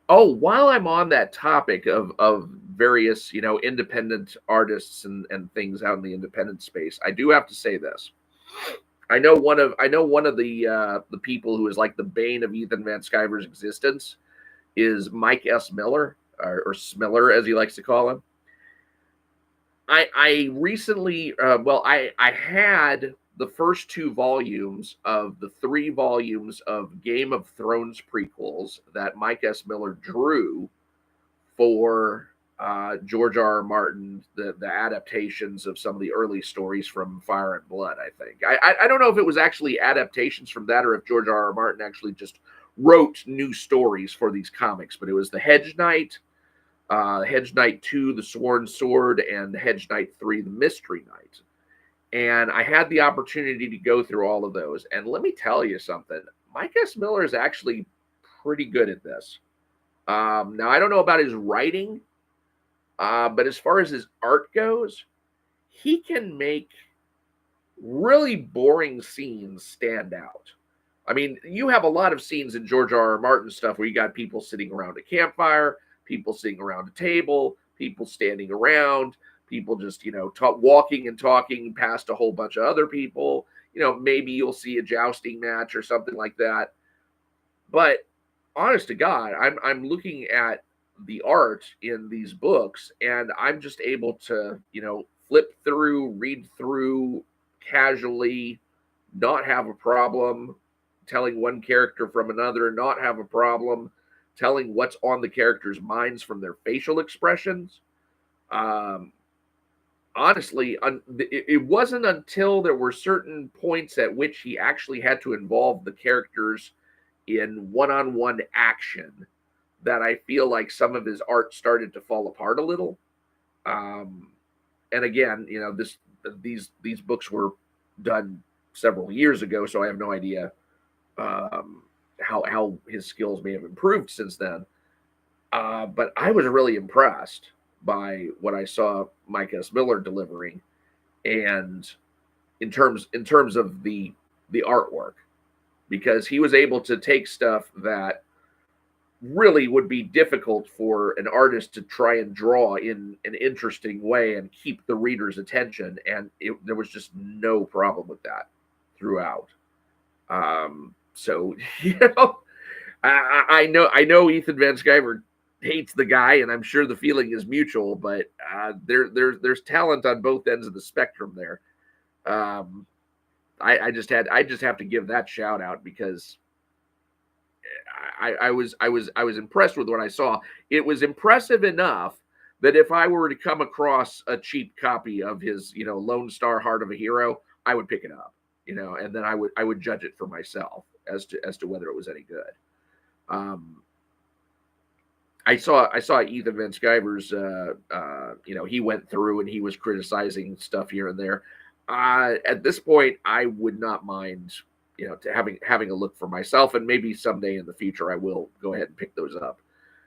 Oh, while I'm on that topic of various, independent artists and things out in the independent space, I do have to say this. I know one of the people who is like the bane of Ethan Van Sciver's existence is Mike S. Miller, or Smiller as he likes to call him. I recently, well, I had the first two volumes of the three volumes of Game of Thrones prequels that Mike S. Miller drew for George R. R. Martin, the adaptations of some of the early stories from Fire and Blood. I think I don't know if it was actually adaptations from that or if George R. R. Martin actually just wrote new stories for these comics. But it was the Hedge Knight, Hedge Knight 2, The Sworn Sword, and Hedge Knight 3, The Mystery Knight. And I had the opportunity to go through all of those. And let me tell you something, Mike S. Miller is actually pretty good at this. Now, I don't know about his writing, but as far as his art goes, he can make really boring scenes stand out. I mean, you have a lot of scenes in George R. R. Martin stuff where you got people sitting around a campfire, people sitting around a table, people standing around, people just, walking and talking past a whole bunch of other people. Maybe you'll see a jousting match or something like that. But honest to God, I'm looking at the art in these books and I'm just able to, flip through, read through casually, not have a problem telling one character from another, not have a problem telling what's on the characters' minds from their facial expressions. Um, Honestly, it wasn't until there were certain points at which he actually had to involve the characters in one-on-one action that I feel like some of his art started to fall apart a little. Um, and again, these books were done several years ago, so I have no idea how his skills may have improved since then. But I was really impressed by what I saw Mike S. Miller delivering, and in terms of the artwork, because he was able to take stuff that really would be difficult for an artist to try and draw in an interesting way and keep the reader's attention, and there was just no problem with that throughout. So I know Ethan Van Sciver hates the guy, and I'm sure the feeling is mutual. But there's talent on both ends of the spectrum there. Um, I just have to give that shout out because I was impressed with what I saw. It was impressive enough that if I were to come across a cheap copy of his Lone Star Heart of a Hero, I would pick it up, and then I would judge it for myself as to whether it was any good. Um, I saw Ethan Van Sciver's he went through and he was criticizing stuff here and there. At this point, I would not mind to having a look for myself, and maybe someday in the future I will go ahead and pick those up.